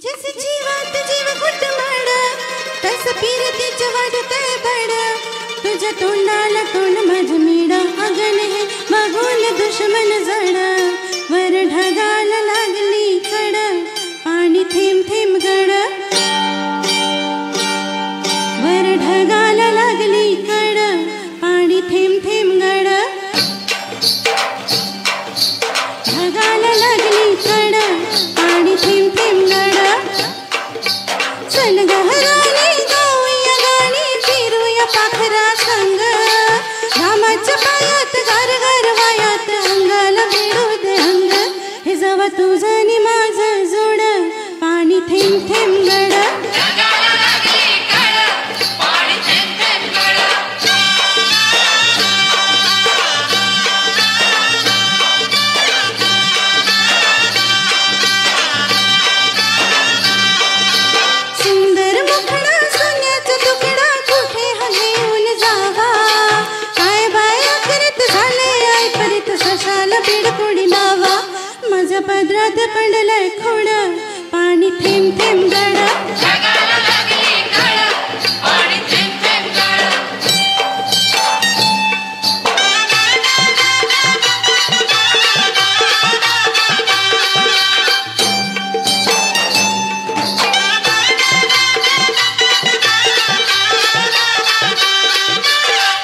जस जीवात जीव कुटुंबाड तस पिरतीच वाढतंय बड तुझ्या तोंडाला तोंड माझं मीड अगन हे बघून दुश्मन जड वर ढगाला लागली कड पाणी थेंब थेंब गड वर ढगाला लागली कड पाणी थेंब थेंब गड ढगाला लागली कड पाणी थेंब थेंब गड चल गहराने गाऊया गाणी फिरूया पाखरा संग रामाच्या पायात गार गार वायात अंगाला भिडू दे अंग हे जवा तुझं आणि माझं जोड पाणी थेंब थेंब गड पदरात पडलाय खोड पाणी थेंब थेंब गड ढगाला लागली कड पाणी थेंब थेंब गड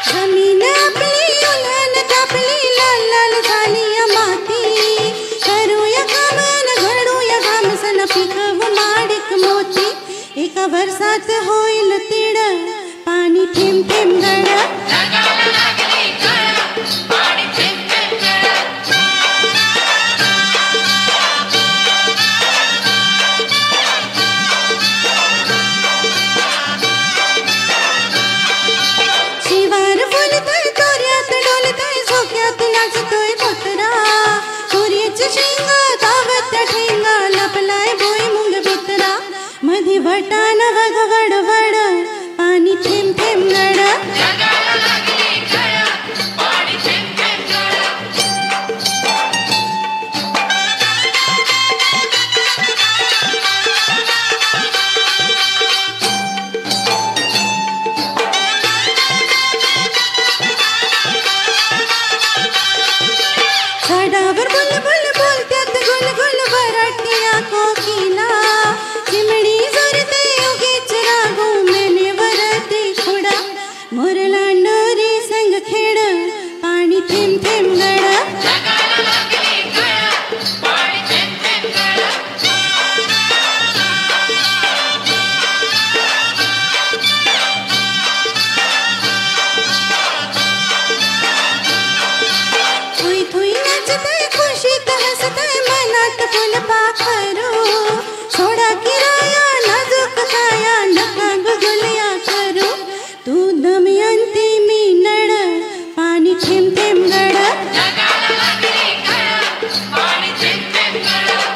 जमीन आपली उन्हान तापली लाल लाल झाली माती एका वर्षात होईल तीड पाणी थेंब थेंब गड ढगाला लागली कड पाणी थेंब थेंब गड शिवार फुलतोय तोऱ्यात डोलतोय झोक्यात नाचतोय कुत्रा सूर्याची शेंगा धावत ठेंगा लपलाय भुईमुंग भितरा मधी वटान वग वडवड पाणी थेंब थेंब गड ढगाला लागली कड पाणी थेंब थेंब झाडावर बुलबुल बोलत्यात गुलगुल वराटिया कोकिला चिमणी जोरते उगीच रागू मेने वरती खुडा मोरला नोरी संग खेड पाणी थेंब थेंब गड ढगाला लागली कड पाणी थेंब थेंब गड थुई थुई नाचतय खुशीत हसतय मनात फुलपाखरू सोडा किराया नाजूक काया नका गुगल्या करू तू दमयंती मी नड पाणी थेंब थेंब गड ढगाला लागली कड पाणी थेंब थेंब गड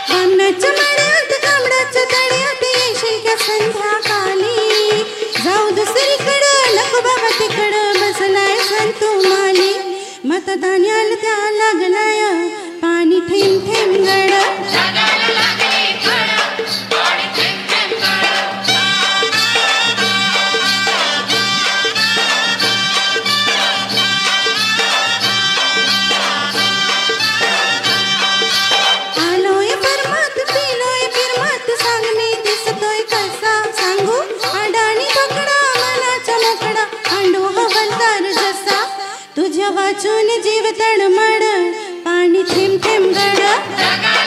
बामणाच्या मळ्यात कांबडाच्या तळ्यात येशील का संध्याकाळी जाऊ दुसरीकडं नको बाबा तिकडं बसलाय संतू माली मतदान्याला त्या लागलाय पाणी थेंब थेंब गड ढगाला लागली कड पाणी थेंब थेंब गड आलोय परमात पिलोय फिरमात सांग मी दिसतोय कसा सांगू अडाणी बकडा मनाचा मोकडा अंडू हवलदार जसा तुझ्या वाचून जीव तडमड पाणी थेंब थेंब गड